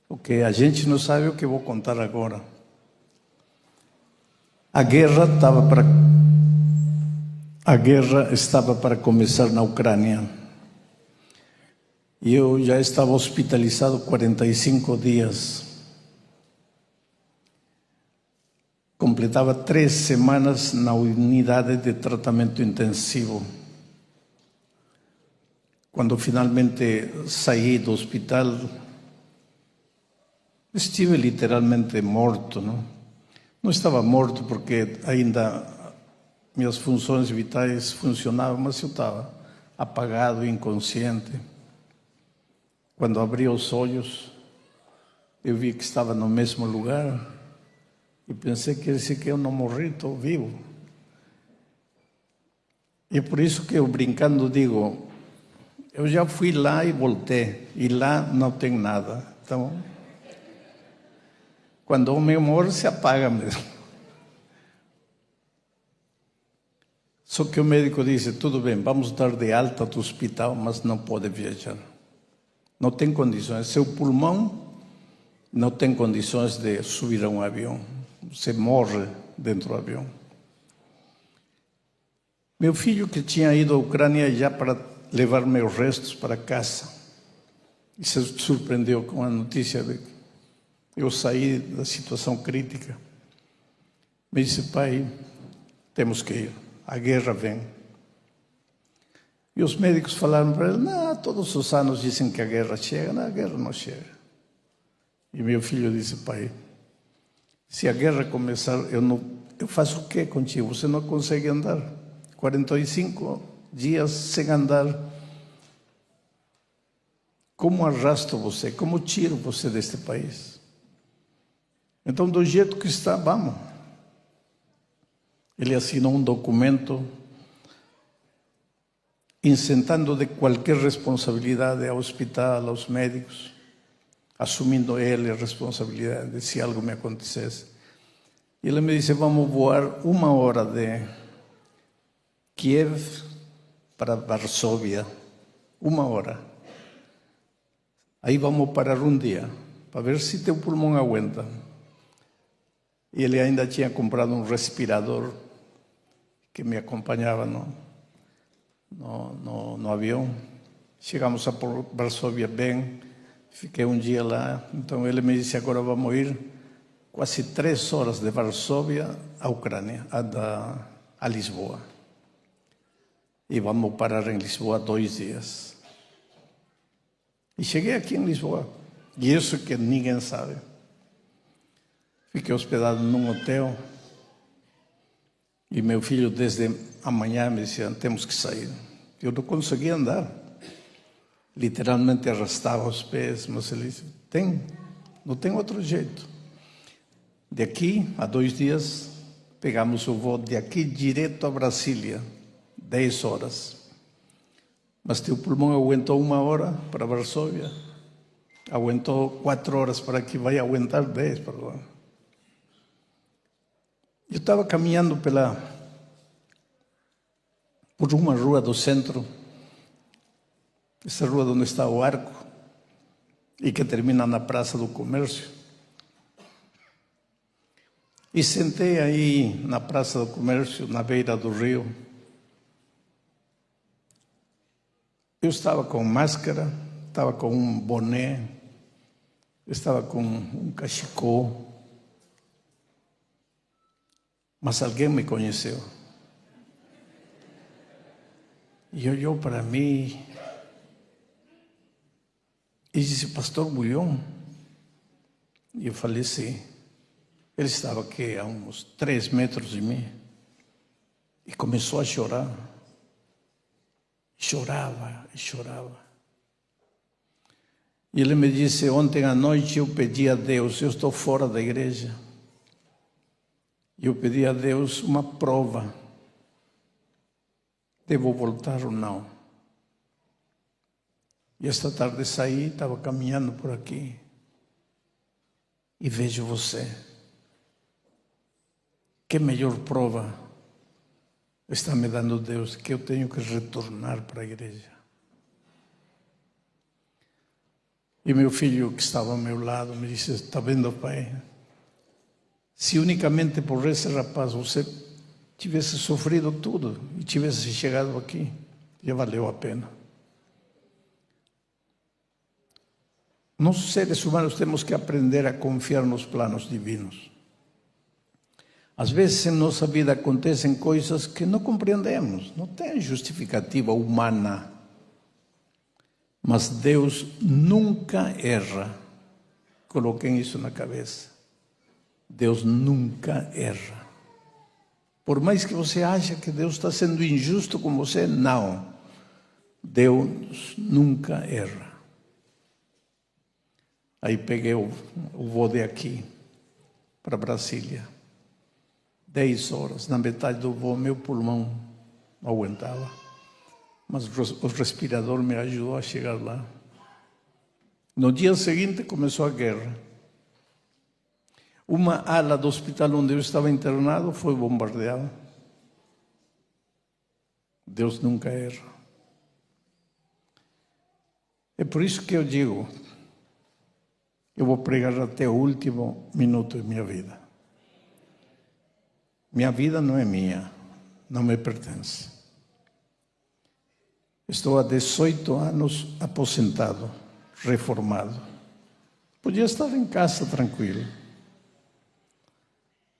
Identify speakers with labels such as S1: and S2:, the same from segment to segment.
S1: Porque a gente não sabe o que eu vou contar agora. A guerra estava para começar na Ucrânia. E eu já estava hospitalizado 45 dias. Completava 3 semanas na unidade de tratamento intensivo. Quando finalmente saí do hospital, estive literalmente morto, não? Não estava morto porque ainda minhas funções vitais funcionavam, mas eu estava apagado, inconsciente. Quando abri os olhos, eu vi que estava no mesmo lugar e pensei que eu não morri, estou vivo. E é por isso que eu brincando digo, eu já fui lá e voltei, e lá não tem nada. Então, quando o homem morre, se apaga mesmo. Só que o médico disse, tudo bem, vamos dar de alta do hospital, mas não pode viajar. Não tem condições. Seu pulmão não tem condições de subir a um avião. Você morre dentro do avião. Meu filho, que tinha ido à Ucrânia já para levar meus restos para casa, e se surpreendeu com a notícia de que eu saí da situação crítica. Me disse, pai, temos que ir, a guerra vem. E os médicos falaram para ele, não, todos os anos dizem que a guerra chega, não, a guerra não chega. E meu filho disse, pai, se a guerra começar, eu faço o quê contigo? Você não consegue andar. 45 dias sem andar. Como arrasto você? Como tiro você deste país? Então, do jeito que está, vamos. Ele assinou um documento isentando de qualquer responsabilidade ao hospital, aos médicos, assumindo ele a responsabilidade se algo me acontecesse. E ele me disse, vamos voar 1 hora de Kiev para Varsóvia. 1 hora. Aí vamos parar um dia, para ver se teu pulmão aguenta. E ele ainda tinha comprado um respirador que me acompanhava no avião. Chegamos a Varsóvia bem, fiquei um dia lá. Então ele me disse, agora vamos ir quase 3 horas de Varsóvia à Ucrânia, a Lisboa. E vamos parar em Lisboa 2 dias. E cheguei aqui em Lisboa. E isso que ninguém sabe. Fiquei hospedado num hotel. E meu filho, desde amanhã, me dizia, temos que sair. Eu não conseguia andar. Literalmente arrastava os pés. Mas ele disse, não tem outro jeito. De aqui a 2 dias, pegamos o voo de aqui direto a Brasília. 10 horas. Mas teu pulmão aguentou 1 hora para Varsóvia. Aguentou 4 horas para aqui, vai aguentar 10 para lá. Eu estava caminhando por uma rua do centro, essa rua onde está o arco, e que termina na Praça do Comércio. E sentei aí na Praça do Comércio, na beira do rio. Eu estava com máscara, estava com um boné, estava com um cachecol. Mas alguém me conheceu. E olhou para mim e disse, Pastor Bulhão? E eu falei, sim. Ele estava aqui a uns 3 metros de mim. E começou a chorar. Chorava e chorava. E ele me disse, ontem à noite eu pedi a Deus, eu estou fora da igreja. Eu pedi a Deus uma prova. Devo voltar ou não? E esta tarde saí, estava caminhando por aqui. E vejo você. Que melhor prova está me dando Deus que eu tenho que retornar para a igreja. E meu filho, que estava ao meu lado, me disse: está vendo, pai? Se unicamente por esse rapaz você tivesse sofrido tudo e tivesse chegado aqui, já valeu a pena. Nós, seres humanos, temos que aprender a confiar nos planos divinos. Às vezes em nossa vida acontecem coisas que não compreendemos, não tem justificativa humana. Mas Deus nunca erra. Coloquem isso na cabeça. Deus nunca erra. Por mais que você ache que Deus está sendo injusto com você, não. Deus nunca erra. Aí peguei o voo de aqui para Brasília. 10 horas, na metade do voo, meu pulmão não aguentava. Mas o respirador me ajudou a chegar lá. No dia seguinte começou a guerra. Uma ala do hospital onde eu estava internado foi bombardeada. Deus nunca erra. É por isso que eu digo, eu vou pregar até o último minuto de minha vida. Minha vida não é minha, não me pertence. Estou há 18 anos aposentado, reformado. Podia estar em casa tranquilo.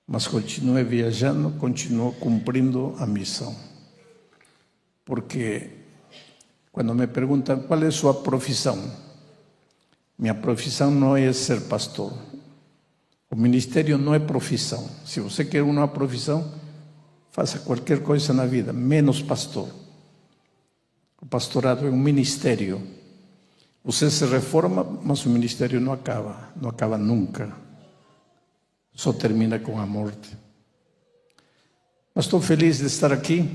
S1: Mas continuei viajando, continuo cumprindo a missão. Porque quando me perguntam qual é a sua profissão, minha profissão não é ser pastor. O ministério não é profissão. Se você quer uma profissão, faça qualquer coisa na vida, menos pastor. O pastorado é um ministério. Você se reforma, mas o ministério não acaba nunca. Só termina com a morte. Mas estou feliz de estar aqui.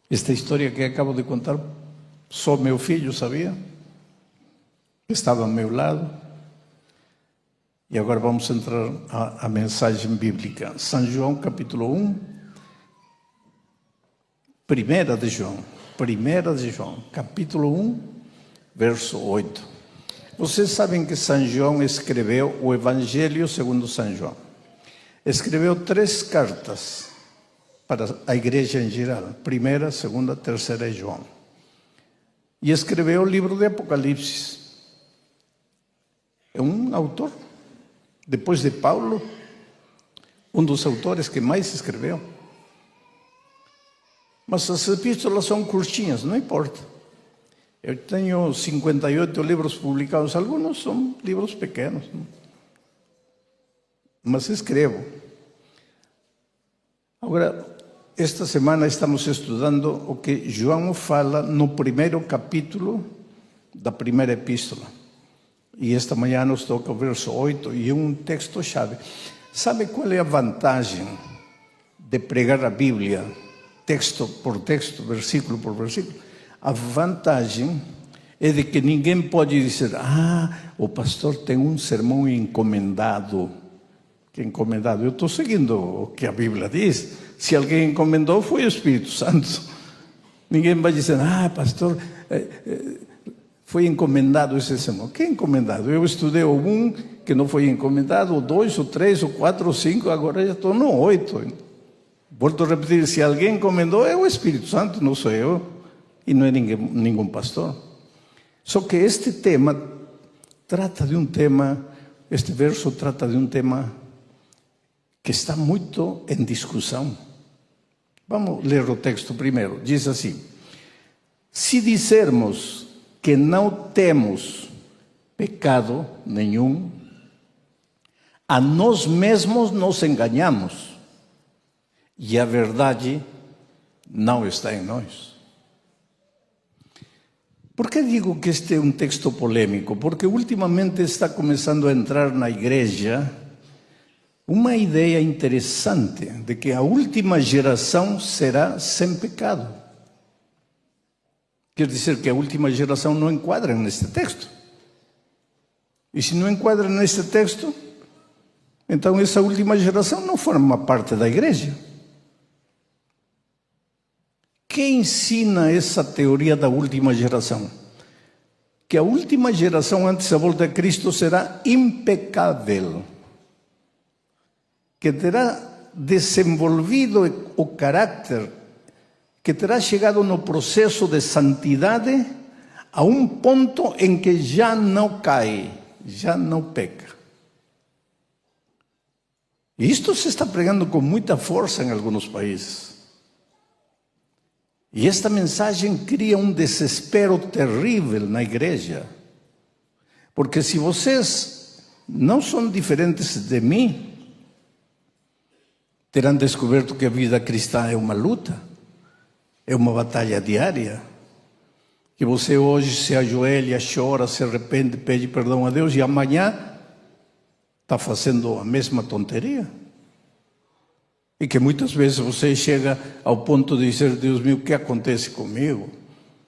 S1: Esta história que acabo de contar, só meu filho sabia. Estava ao meu lado. E agora vamos entrar à mensagem bíblica. São João, capítulo 1. 1 de João, capítulo 1, verso 8. Vocês sabem que São João escreveu o Evangelho segundo São João. Escreveu 3 cartas para a igreja em geral. 1ª, 2ª, 3ª e João. E escreveu o livro de Apocalipse. É um autor, depois de Paulo, um dos autores que mais escreveu. Mas as epístolas são curtinhas, não importa. Eu tenho 58 livros publicados, alguns são livros pequenos, mas escrevo. Agora, esta semana estamos estudando o que João fala no 1º capítulo da primeira epístola. E esta manhã nos toca o verso 8 e um texto-chave. Sabe qual é a vantagem de pregar a Bíblia, texto por texto, versículo por versículo? A vantagem é de que ninguém pode dizer: o pastor tem um sermão encomendado. Que encomendado? Eu estou seguindo o que a Bíblia diz. Se alguém encomendou, foi o Espírito Santo. Ninguém vai dizer: pastor, foi encomendado esse sermão. Que encomendado? Eu estudei um que não foi encomendado, o 2, o 3, o 4, o 5, agora já estou no 8. Volto a repetir, se alguém encomendou, é o Espírito Santo, não sou eu. E não é nenhum pastor. Só que este tema trata de um tema, este verso trata de um tema que está muito em discussão. Vamos ler o texto primeiro. Diz assim: se dissermos que não temos pecado nenhum, a nós mesmos nos enganamos e a verdade não está em nós. Por que digo que este é um texto polêmico? Porque ultimamente está começando a entrar na igreja uma ideia interessante de que a última geração será sem pecado. Quer dizer que a última geração não enquadra neste texto. E se não enquadra neste texto, então essa última geração não forma parte da igreja. Quem ensina essa teoria da última geração? que a última geração antes da volta de Cristo será impecável, que terá desenvolvido o caráter, que terá chegado no processo de santidade a um ponto em que já não cai, já não peca. E isto se está pregando com muita força em alguns países. E esta mensagem cria um desespero terrível na igreja. Porque se vocês não são diferentes de mim, terão descoberto que a vida cristã é uma luta, é uma batalha diária. Que você hoje se ajoelha, chora, se arrepende, pede perdão a Deus e amanhã está fazendo a mesma tonteria. E que muitas vezes você chega ao ponto de dizer: Deus meu, o que acontece comigo?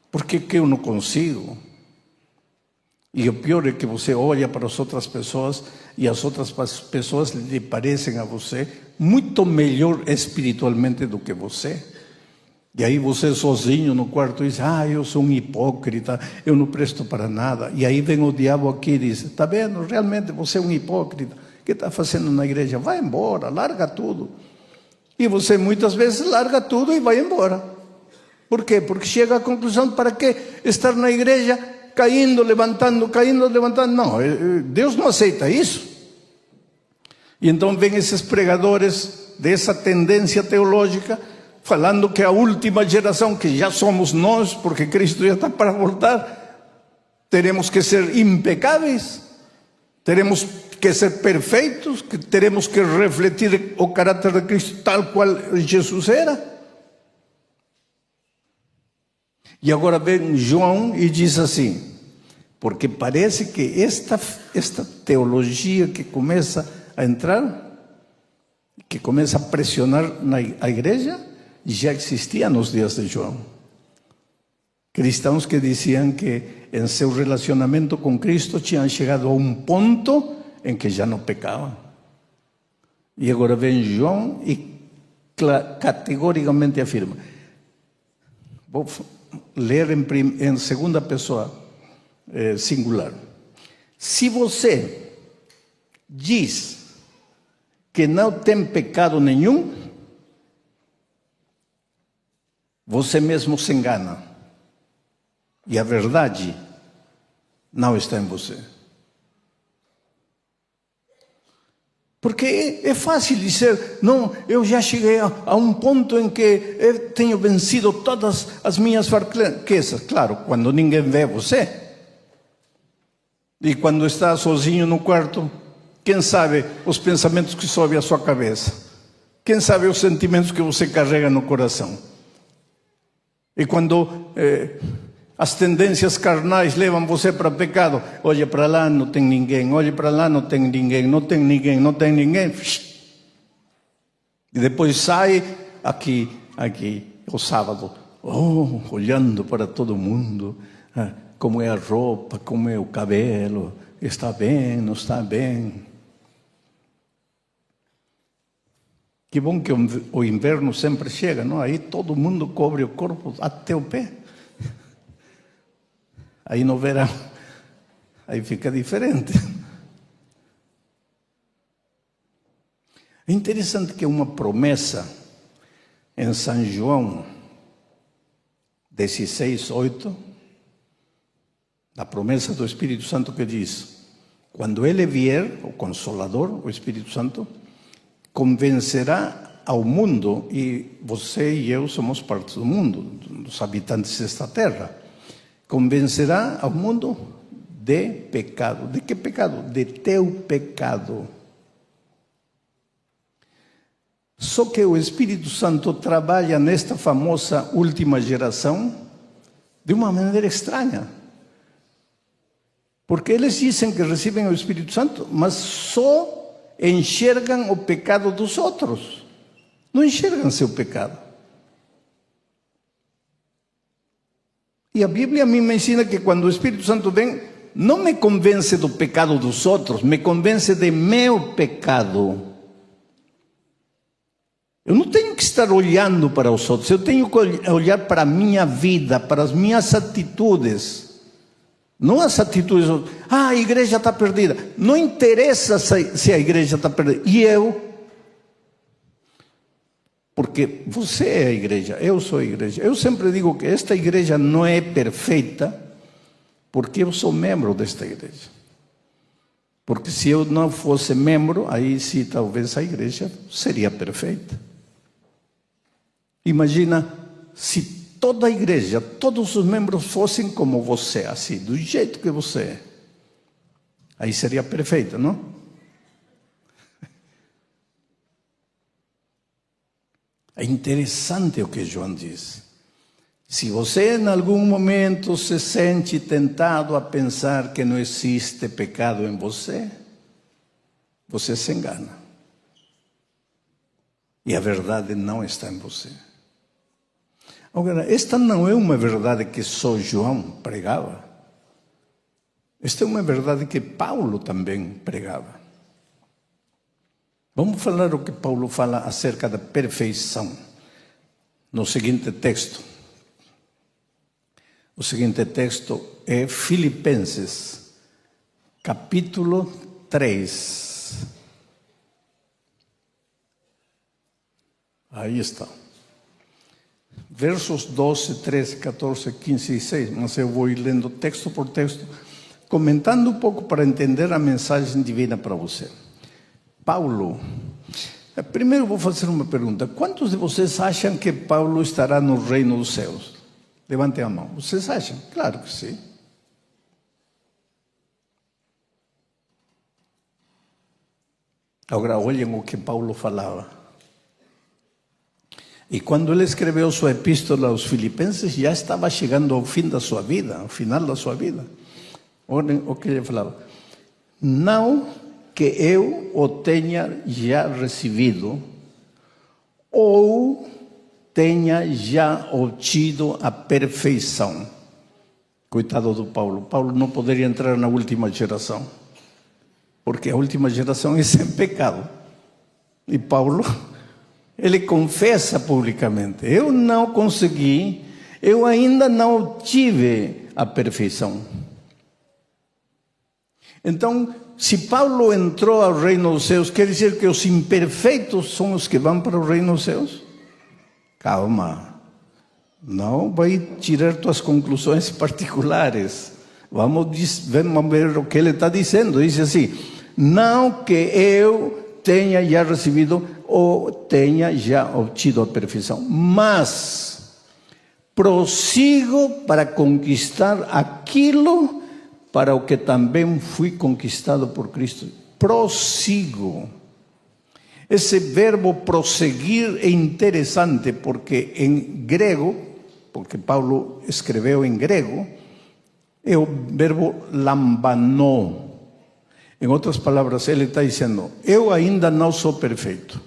S1: Por que eu não consigo? E o pior é que você olha para as outras pessoas e as outras pessoas lhe parecem a você muito melhor espiritualmente do que você. E aí você sozinho no quarto diz: eu sou um hipócrita, eu não presto para nada. E aí vem o diabo aqui e diz: está vendo, realmente você é um hipócrita. O que está fazendo na igreja? Vai embora, larga tudo. E você muitas vezes larga tudo e vai embora. Por quê? Porque chega à conclusão: para que estar na igreja caindo, levantando? Não, Deus não aceita isso. E então vem esses pregadores dessa tendência teológica falando que a última geração, que já somos nós, porque Cristo já está para voltar, teremos que ser impecáveis, teremos que ser perfeitos, que teremos que refletir o caráter de Cristo tal qual Jesus era. E agora vem João e diz assim, porque parece que esta teologia que começa a entrar, que começa a pressionar a igreja, já existia nos dias de João. Cristãos que diziam que em seu relacionamento com Cristo tinham chegado a um ponto em que já não pecavam. E agora vem João e categoricamente afirma. Vou ler em segunda pessoa singular. Se você diz que não tem pecado nenhum, você mesmo se engana. E a verdade não está em você. Porque é fácil dizer: não, eu já cheguei a um ponto em que eu tenho vencido todas as minhas fraquezas. Claro, quando ninguém vê você. E quando está sozinho no quarto, quem sabe os pensamentos que sobem à sua cabeça? Quem sabe os sentimentos que você carrega no coração? E quando as tendências carnais levam você para o pecado, olha para lá, não tem ninguém, olha para lá, não tem ninguém, não tem ninguém, não tem ninguém. E depois sai aqui, o sábado, olhando para todo mundo, como é a roupa, como é o cabelo, está bem, não está bem. Que bom que o inverno sempre chega, não? Aí todo mundo cobre o corpo até o pé. Aí no verão, aí fica diferente. É interessante que uma promessa em São João 16:8, a promessa do Espírito Santo que diz: quando Ele vier, o Consolador, o Espírito Santo, convencerá ao mundo, e você e eu somos parte do mundo, dos habitantes desta terra, convencerá ao mundo de pecado. De que pecado? De teu pecado. Só que o Espírito Santo trabalha nesta famosa última geração de uma maneira estranha. Porque eles dizem que recebem o Espírito Santo, mas só enxergam o pecado dos outros. Não enxergam seu pecado. E a Bíblia a mim me ensina que quando o Espírito Santo vem, não me convence do pecado dos outros, me convence de meu pecado. Eu não tenho que estar olhando para os outros, eu tenho que olhar para a minha vida, para as minhas atitudes. Não as atitudes, a igreja está perdida. Não interessa se a igreja está perdida. E eu? Porque você é a igreja, eu sou a igreja. Eu sempre digo que esta igreja não é perfeita porque eu sou membro desta igreja. Porque se eu não fosse membro, aí sim talvez a igreja seria perfeita. Imagina se toda a igreja, todos os membros fossem como você, assim, do jeito que você é. Aí seria perfeita, não? É interessante o que João diz. Se você em algum momento se sente tentado a pensar que não existe pecado em você, você se engana. E a verdade não está em você. Agora, esta não é uma verdade que só João pregava. Esta é uma verdade que Paulo também pregava. Vamos falar o que Paulo fala acerca da perfeição no seguinte texto. O seguinte texto é Filipenses, capítulo 3. Aí está. Versos 12, 13, 14, 15 e 16. Mas eu vou ir lendo texto por texto, comentando um pouco para entender a mensagem divina para você. Paulo, primeiro vou fazer uma pergunta. Quantos de vocês acham que Paulo estará no reino dos céus? Levantem a mão. Vocês acham? Claro que sim. Agora olhem o que Paulo falava. E quando ele escreveu sua epístola aos Filipenses, já estava chegando ao fim da sua vida, ao final da sua vida. Olhem o que ele falava. Não que eu o tenha já recebido, ou tenha já obtido a perfeição. Coitado do Paulo. Paulo não poderia entrar na última geração, porque a última geração é sem pecado. E Paulo, ele confessa publicamente: eu não consegui, eu ainda não tive a perfeição. Então, se Paulo entrou ao reino dos céus, quer dizer que os imperfeitos são os que vão para o reino dos céus? Calma, não vai tirar tuas conclusões particulares. Vamos ver o que ele está dizendo. Diz assim: não que eu tenha já recebido ou tenha já obtido a perfeição, mas prossigo para conquistar aquilo para o que também fui conquistado por Cristo. Prossigo. Esse verbo prosseguir é interessante porque em grego, porque Paulo escreveu em grego, é o verbo lambanó. Em outras palavras, ele está dizendo: eu ainda não sou perfeito.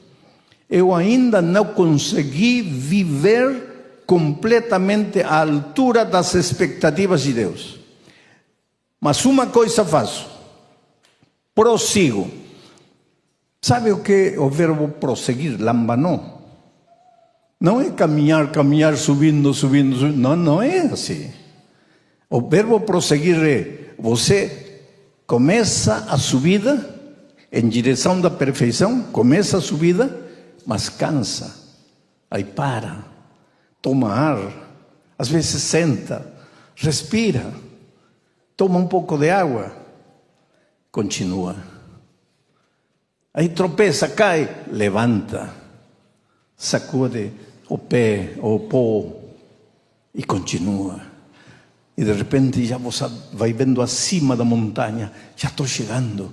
S1: Eu ainda não consegui viver completamente à altura das expectativas de Deus. Mas uma coisa faço: prossigo. Sabe o que é o verbo prosseguir? Lambanó. Não é caminhar, subindo. Não, não é assim. O verbo prosseguir é: você começa a subida em direção da perfeição, começa a subida, mas cansa. Aí para, toma ar, às vezes senta, respira, toma um pouco de água, continua. Aí tropeça, cai, levanta, sacude o pé, o pó e continua. E de repente já você vai vendo acima da montanha: já estou chegando,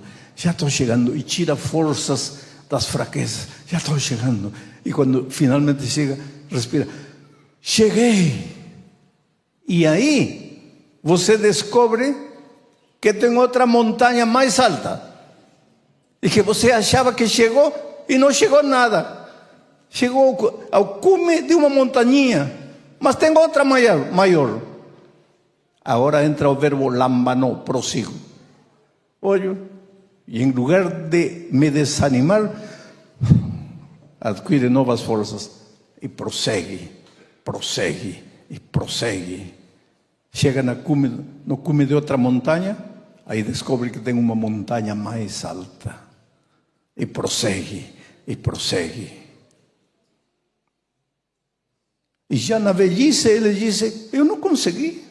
S1: e tira forças das fraquezas, já estou chegando. E quando finalmente chega, respira: cheguei. E aí você descobre que tem outra montanha mais alta, e que você achava que chegou e não chegou nada. Chegou ao cume de uma montanha, mas tem outra maior. Agora entra o verbo lambanó, prossigo. Olho, e em lugar de me desanimar, adquire novas forças e prossegue. chega no cume de outra montanha, aí descobre que tem uma montanha mais alta. E prossegue, e prossegue. E já na velhice ele disse, eu não consegui.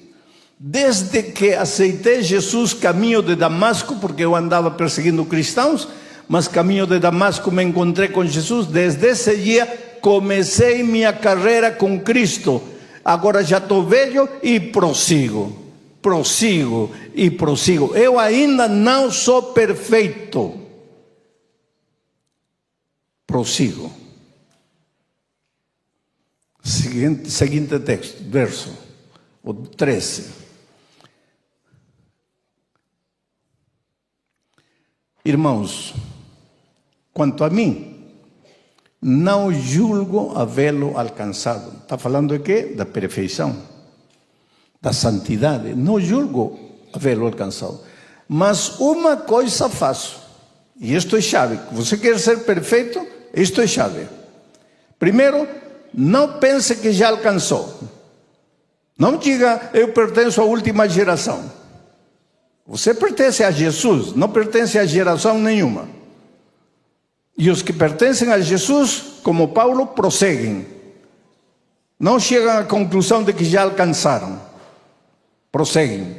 S1: Desde que aceitei Jesus, caminho de Damasco, porque eu andava perseguindo cristãos, mas caminho de Damasco me encontrei com Jesus. Desde esse dia comecei minha carreira com Cristo. Agora já estou velho e prossigo. Prossigo e prossigo. Eu ainda não sou perfeito. Prossigo. Seguinte texto, verso 13. Irmãos, quanto a mim, não julgo havê-lo alcançado. Está falando de quê? Da perfeição, da santidade. Não julgo havê-lo alcançado. Mas uma coisa faço, e isto é chave. Você quer ser perfeito? Isto é chave. Primeiro, não pense que já alcançou. Não diga, eu pertenço à última geração. Você pertence a Jesus, não pertence a geração nenhuma. E os que pertencem a Jesus, como Paulo, prosseguem. Não chegam à conclusão de que já alcançaram. Prosseguem.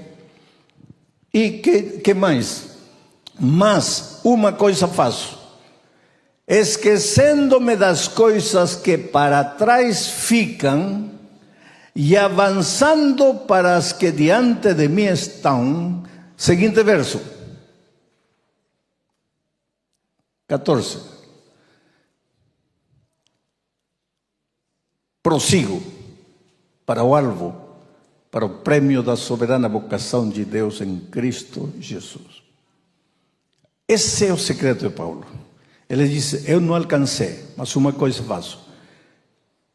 S1: E que mais? Mas uma coisa faço. Esquecendo-me das coisas que para trás ficam e avançando para as que diante de mim estão. Seguinte verso. 14. Prossigo para o alvo, para o prêmio da soberana vocação de Deus em Cristo Jesus. Esse é o secreto de Paulo. Ele disse, eu não alcancei, mas uma coisa faço.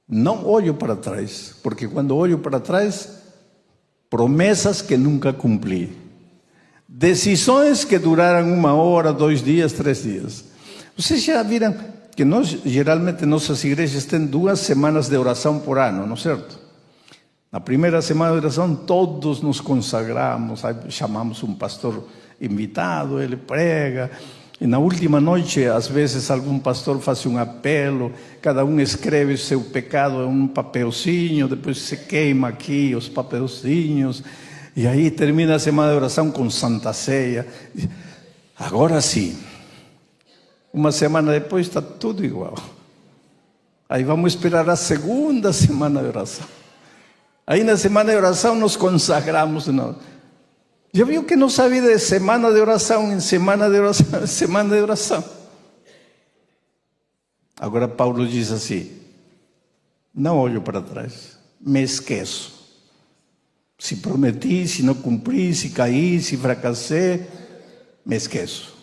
S1: Não olho para trás, porque quando olho para trás, promessas que nunca cumpri. Decisões que duraram 1 hora, 2 dias, 3 dias. Vocês já viram que geralmente nossas igrejas têm 2 semanas de oração por ano, não é certo? Na primeira semana de oração todos nos consagramos, chamamos um pastor invitado, ele prega. E na última noite, às vezes, algum pastor faz um apelo, cada um escreve seu pecado em um papelzinho, depois se queima aqui os papelzinhos. E aí termina a semana de oração com Santa Ceia. Agora sim. 1 semana depois está tudo igual. Aí vamos esperar a segunda semana de oração. Aí na semana de oração nos consagramos. Não. Já viu que nossa vida é semana de oração, em semana de oração, em semana de oração. Agora Paulo diz assim, não olho para trás, me esqueço. Se prometi, se não cumpri, se caí, se fracassei, me esqueço.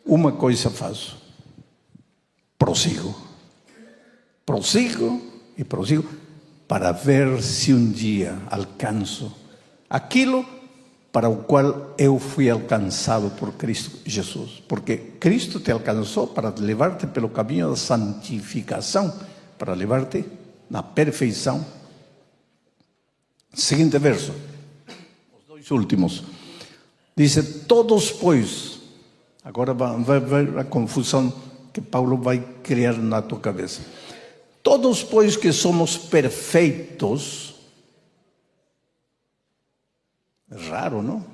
S1: Uma coisa faço, prossigo. Prossigo e prossigo para ver se um dia alcanço aquilo para o qual eu fui alcançado por Cristo Jesus. Porque Cristo te alcançou para levar-te pelo caminho da santificação, para levar-te na perfeição. Seguinte verso, os 2 últimos. Diz, todos pois, agora vai ver a confusão que Paulo vai criar na tua cabeça. Todos pois que somos perfeitos, é raro, não?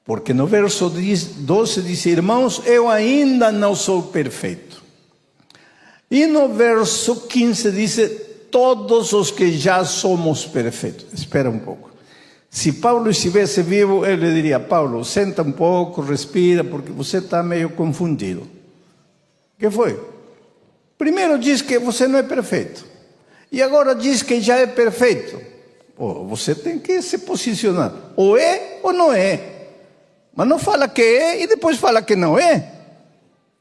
S1: Porque no verso 12 diz, irmãos, eu ainda não sou perfeito. E no verso 15 diz, todos os que já somos perfeitos. Espera um pouco. Se Paulo estivesse vivo, ele diria, Paulo, senta um pouco, respira, porque você está meio confundido. O que foi? Primeiro diz que você não é perfeito. E agora diz que já é perfeito. Pô, você tem que se posicionar. Ou é ou não é. Mas não fala que é e depois fala que não é.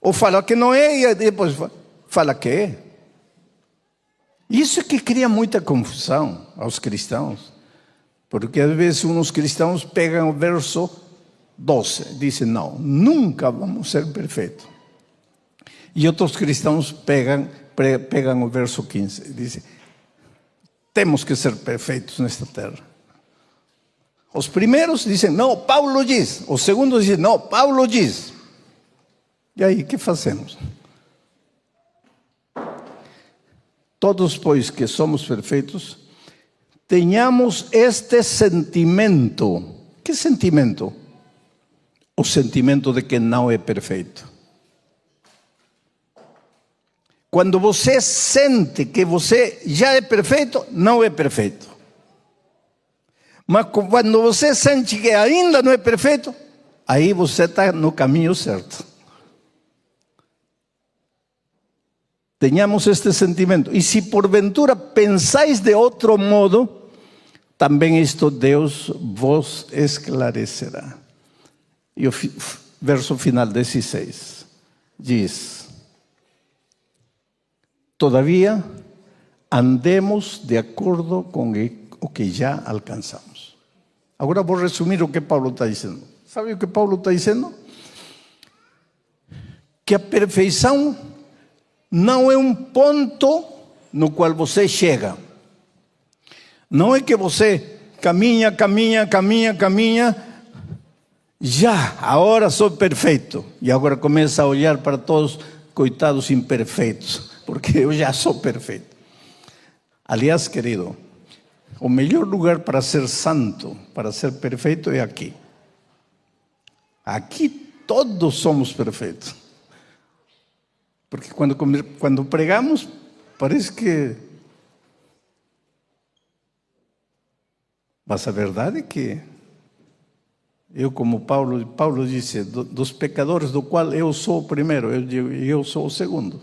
S1: Ou fala que não é e depois fala que é. Isso que cria muita confusão aos cristãos. Porque às vezes uns cristãos pegam o verso 12, dizem, não, nunca vamos ser perfeitos. E outros cristãos pegam o verso 15 e dizem, temos que ser perfeitos nesta terra. Os primeiros dizem, não, Paulo diz. Os segundos dizem, não, Paulo diz. E aí, o que fazemos? Todos, pois, que somos perfeitos, tenhamos este sentimento. Que sentimento? O sentimento de que não é perfeito. Quando você sente que você já é perfeito, não é perfeito. Mas quando você sente que ainda não é perfeito, aí você está no caminho certo. Tenhamos este sentimento. E se porventura pensáis de outro modo, também isto Deus vos esclarecerá. E o verso final 16 diz: todavia andemos de acordo com o que já alcançamos. Agora vou resumir o que Paulo está dizendo. Sabe o que Paulo está dizendo? Que a perfeição não é um ponto no qual você chega. Não é que você caminha, já, agora sou perfeito. E agora começa a olhar para todos, coitados imperfeitos, porque eu já sou perfeito. Aliás, querido, o melhor lugar para ser santo, para ser perfeito é aqui. Aqui todos somos perfeitos. Porque quando pregamos, parece que... Mas a verdade é que eu, como Paulo disse, dos pecadores do qual eu sou o primeiro, eu digo, eu sou o segundo.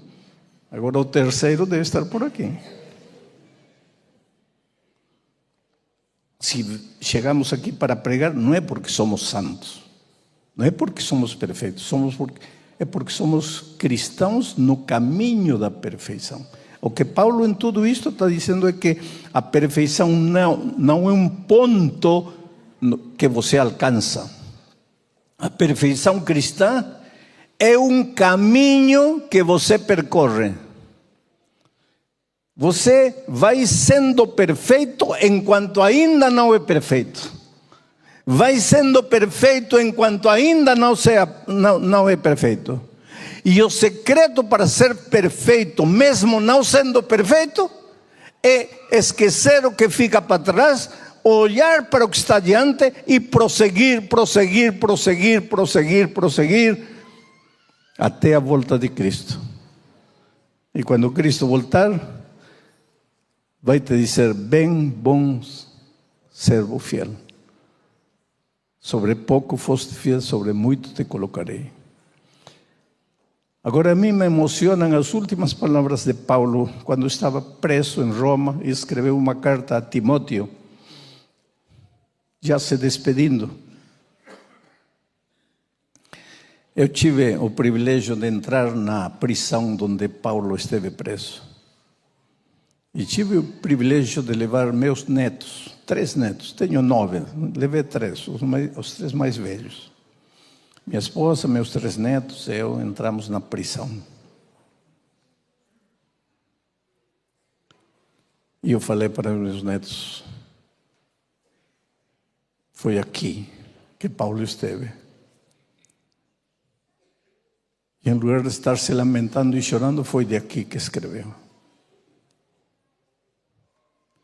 S1: Agora o terceiro deve estar por aqui. Se chegamos aqui para pregar, não é porque somos santos, não é porque somos perfeitos, é porque somos cristãos no caminho da perfeição. O que Paulo em tudo isto está dizendo é que a perfeição não é um ponto que você alcança. A perfeição cristã é um caminho que você percorre. Você vai sendo perfeito enquanto ainda não é perfeito. Vai sendo perfeito enquanto ainda não é perfeito. E o segredo para ser perfeito, mesmo não sendo perfeito, é esquecer o que fica para trás, olhar para o que está adiante e prosseguir, até a volta de Cristo. E quando Cristo voltar, vai te dizer: bem, bom servo fiel. Sobre pouco foste fiel, sobre muito te colocarei. Agora, a mim me emocionam as últimas palavras de Paulo, quando estava preso em Roma e escreveu uma carta a Timóteo, já se despedindo. Eu tive o privilégio de entrar na prisão onde Paulo esteve preso. E tive o privilégio de levar meus netos, 3 netos, tenho 9, levei 3, os 3 mais velhos. Minha esposa, meus 3 netos, eu entramos na prisão. E eu falei para meus netos: foi aqui que Paulo esteve. E em lugar de estar se lamentando e chorando, foi de aqui que escreveu.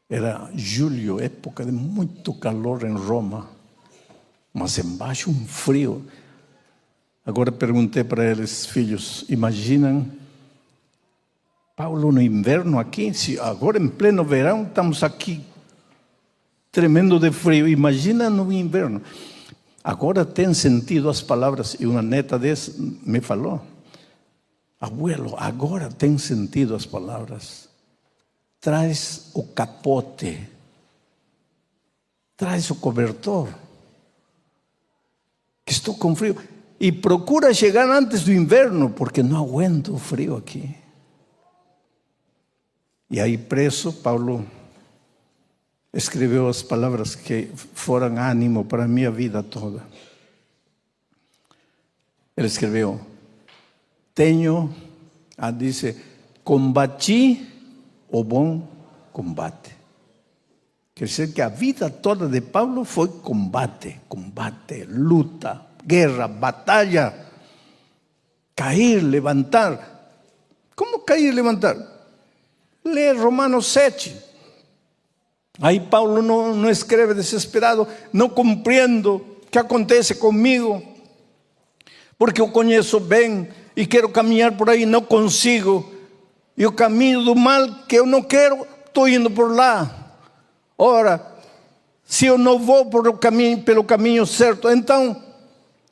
S1: Era julho, época de muito calor em Roma, mas embaixo um frio. Agora perguntei para eles: filhos, imaginam Paulo no inverno aqui? Se agora em pleno verão estamos aqui tremendo de frio, imagina no inverno. Agora tem sentido as palavras, e uma neta desse me falou: abuelo, agora tem sentido as palavras. Traz o capote, traz o cobertor, que estou com frio. E procura chegar antes do inverno, porque não aguento o frio aqui. E aí, preso, Paulo escreveu as palavras que foram ânimo para a minha vida toda. Ele escreveu: dice, combati o bom combate. Quer dizer que a vida toda de Paulo foi combate, luta, guerra, batalha, cair, levantar. Como cair e levantar? Lê Romanos 7. Aí Paulo não escreve desesperado, não compreendo o que acontece comigo, porque eu conheço bem e quero caminhar por aí, não consigo. E o caminho do mal que eu não quero, estou indo por lá. Ora, se eu não vou pelo caminho certo, então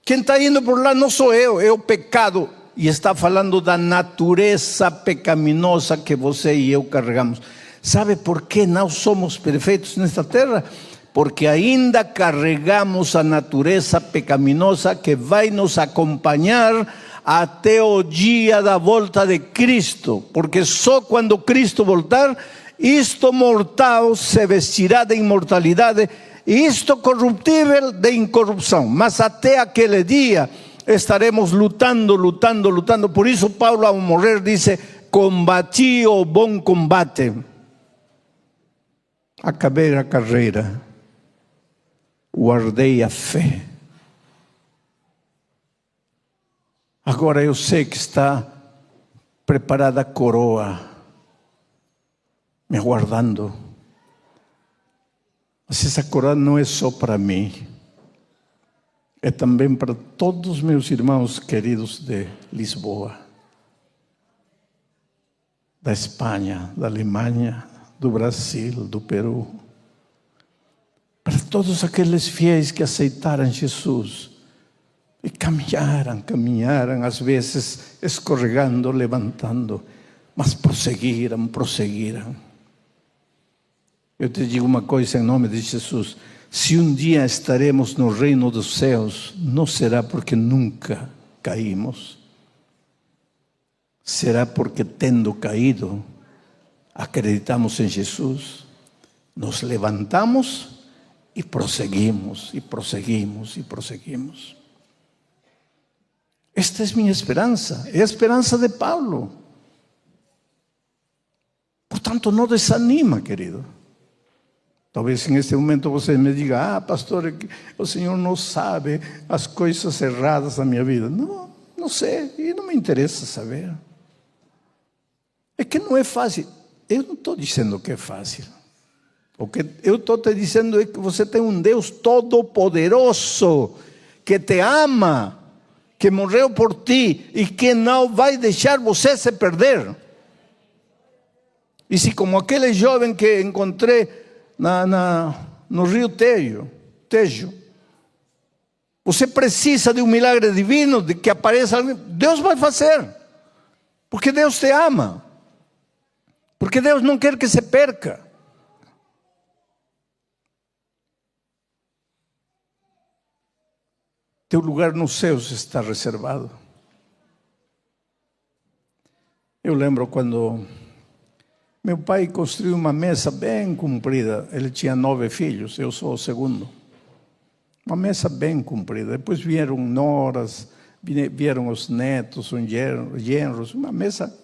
S1: quem está indo por lá não sou eu, é o pecado. E está falando da natureza pecaminosa que você e eu carregamos. Sabe por que não somos perfeitos nesta terra? Porque ainda carregamos a natureza pecaminosa que vai nos acompanhar até o dia da volta de Cristo. Porque só quando Cristo voltar, isto mortal se vestirá de imortalidade, e isto corruptível de incorrupção. Mas até aquele dia estaremos lutando. Por isso Paulo, ao morrer, disse: combati o bom combate, acabei a carreira, guardei a fé. Agora eu sei que está preparada a coroa me aguardando. Mas essa coroa não é só para mim, é também para todos os meus irmãos queridos de Lisboa, da Espanha, da Alemanha, do Brasil, do Peru. Para todos aqueles fiéis que aceitaram Jesus e caminharam, às vezes escorregando, levantando, mas prosseguiram. Eu te digo uma coisa em nome de Jesus: se um dia estaremos no reino dos céus, não será porque nunca caímos, será porque, tendo caído, acreditamos em Jesus, nos levantamos e prosseguimos. Esta é minha esperança, é a esperança de Paulo. Portanto, não desanima, querido. Talvez em este momento você me diga: pastor, o Senhor não sabe as coisas erradas da minha vida. Não sei, e não me interessa saber. É que não é fácil. Eu não estou dizendo que é fácil. O que eu estou te dizendo é que você tem um Deus todo-poderoso, que te ama, que morreu por ti e que não vai deixar você se perder. E se, como aquele jovem que encontrei no rio Tejo, você precisa de um milagre divino, de que apareça alguém, Deus vai fazer, porque Deus te ama, porque Deus não quer que se perca. Teu lugar nos céus está reservado. Eu lembro quando meu pai construiu uma mesa bem comprida. Ele tinha 9 filhos, eu sou o segundo. Uma mesa bem comprida. Depois vieram noras, vieram os netos, os genros, uma mesa.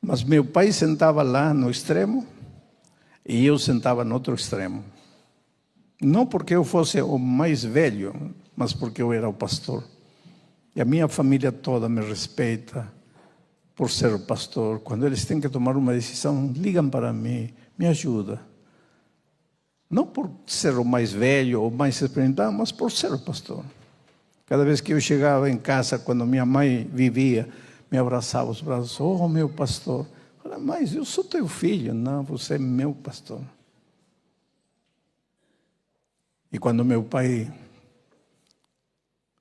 S1: Mas meu pai sentava lá no extremo e eu sentava no outro extremo. Não porque eu fosse o mais velho, mas porque eu era o pastor. E a minha família toda me respeita por ser o pastor. Quando eles têm que tomar uma decisão, ligam para mim, me ajuda. Não por ser o mais velho ou mais experimentado, mas por ser o pastor. Cada vez que eu chegava em casa, quando minha mãe vivia, me abraçava os braços: oh, meu pastor. Eu falei: mas eu sou teu filho. Não, você é meu pastor. E quando meu pai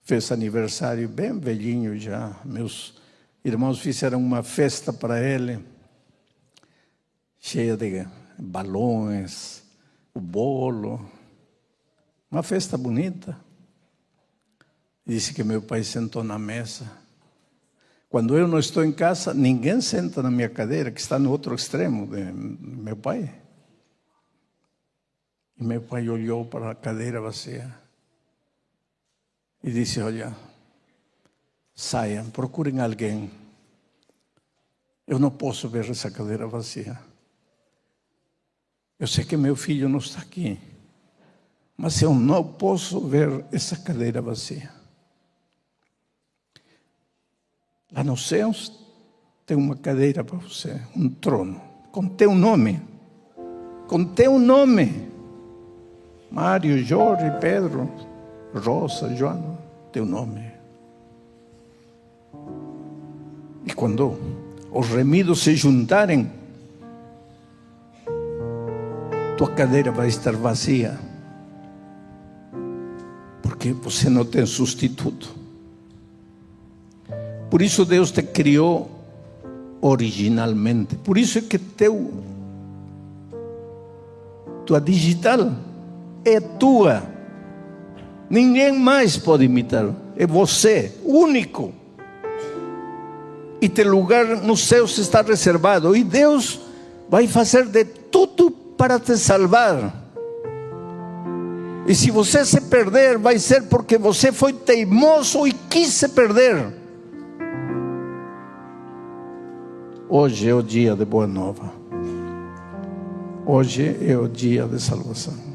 S1: fez aniversário, bem velhinho já, meus irmãos fizeram uma festa para ele, cheia de balões, o bolo, uma festa bonita. Disse que meu pai sentou na mesa. Quando eu não estou em casa, ninguém senta na minha cadeira, que está no outro extremo de meu pai. E meu pai olhou para a cadeira vazia e disse: olha, saiam, procurem alguém. Eu não posso ver essa cadeira vazia. Eu sei que meu filho não está aqui, mas eu não posso ver essa cadeira vazia. Lá nos céus tem uma cadeira para você, um trono, com teu nome. Com teu nome. Mário, Jorge, Pedro, Rosa, Joana, teu nome. E quando os remidos se juntarem, tua cadeira vai estar vazia, porque você não tem substituto. Por isso Deus te criou originalmente. Por isso é que tua digital é tua. Ninguém mais pode imitar. É você, único. E teu lugar no céu está reservado. E Deus vai fazer de tudo para te salvar. E se você se perder, vai ser porque você foi teimoso e quis se perder. Hoje é o dia de boa nova. Hoje é o dia de salvação.